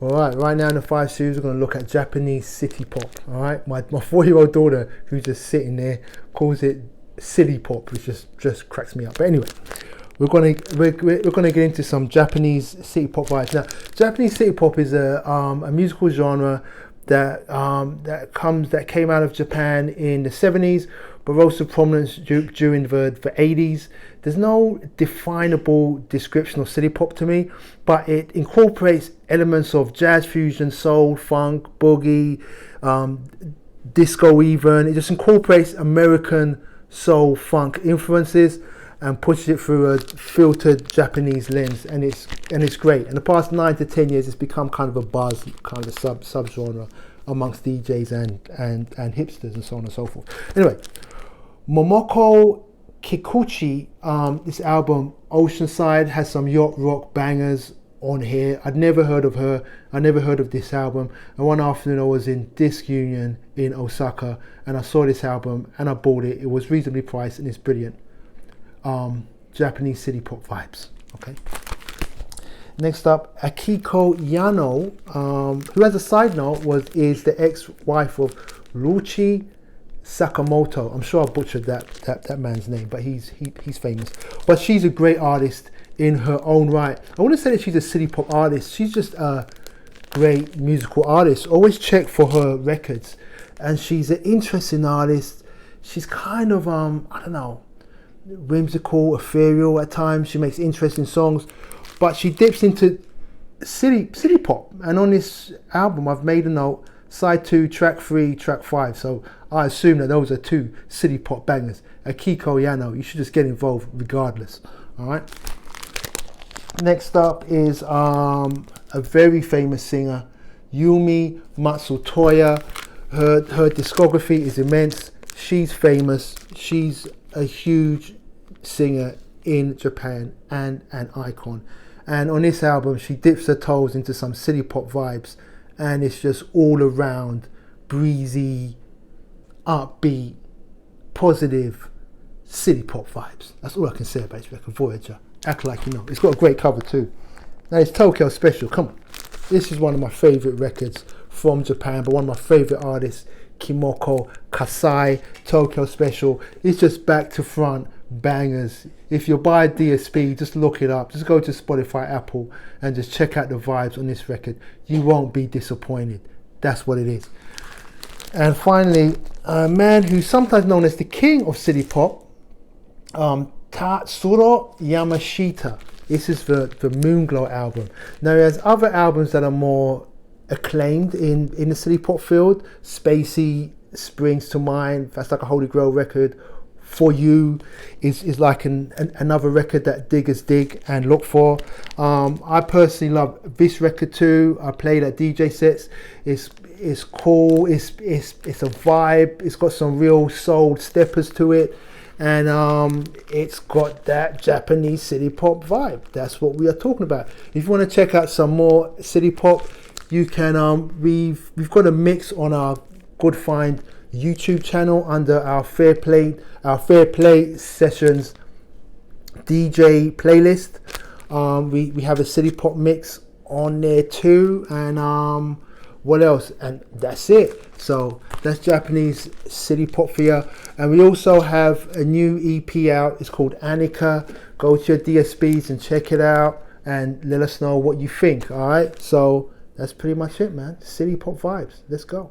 All right now in the 5 series, we're going to look at Japanese city pop. All right, my 4-year-old daughter, who's just sitting there, calls it silly pop, which just cracks me up. But anyway, we're gonna get into some Japanese city pop vibes. Now, Japanese city pop is a musical genre that came out of Japan in the 70s, but rose to prominence during the 80s. There's no definable description of city pop to me, but it incorporates elements of jazz fusion, soul, funk, boogie, disco even. It just incorporates American soul funk influences and pushes it through a filtered Japanese lens, and it's great. In the past 9 to 10 years, it's become kind of a buzz, kind of a subgenre amongst DJs and hipsters and so on and so forth. Anyway, Momoko Kikuchi, this album Oceanside, has some yacht rock bangers on here. I'd never heard of her. I never heard of this album. And one afternoon I was in Disc Union in Osaka and I saw this album and I bought it. It was reasonably priced and it's brilliant. Japanese city pop vibes. Okay. Next up, Akiko Yano, who, as a side note, is the ex-wife of Ruchi Sakamoto. I'm sure I butchered that man's name, but he's famous. But she's a great artist in her own right. I wouldn't say that she's a city pop artist. She's just a great musical artist. Always check for her records, and she's an interesting artist. She's kind of I don't know, whimsical, ethereal at times. She makes interesting songs, but she dips into city pop. And on this album, I've made a note: side 2, track 3, track 5. So I assume that those are 2 city pop bangers. Akiko Yano, you should just get involved regardless. All right. Next up is a very famous singer, Yumi Matsutoya. Her discography is immense. She's famous. She's a huge singer in Japan and an icon. And on this album, she dips her toes into some city pop vibes, and it's just all around breezy, upbeat, positive city pop vibes. That's all I can say about it. It's like a Voyager. Act like you know. It's got a great cover too. Now it's Tokyo Special. Come on. This is one of my favorite records from Japan, but one of my favorite artists, Kimoko Kasai. Tokyo Special. It's just back to front bangers. If you buy a DSP, just look it up. Just go to Spotify, Apple, and just check out the vibes on this record. You won't be disappointed. That's what it is. And finally, a man who's sometimes known as the king of city pop, Tatsuro Yamashita. This is the Moonglow album. Now, there's other albums that are more acclaimed in the city pop field. Spacey springs to mind. That's like a Holy Grail record. For You is like another record that diggers dig and look for. I personally love this record too. I played at DJ sets. It's cool. It's a vibe. It's got some real soul steppers to it, and it's got that Japanese city pop vibe. That's what we are talking about. If you want to check out some more city pop, you can. We've got a mix on our Good Find YouTube channel under our Fair Play Sessions DJ playlist. We have a city pop mix on there too, and what else? And that's it. So that's Japanese city pop for you. And we also have a new EP out. It's called Anika. Go to your DSPs and check it out and let us know what you think. All right. So that's pretty much it, man. City pop vibes. Let's go.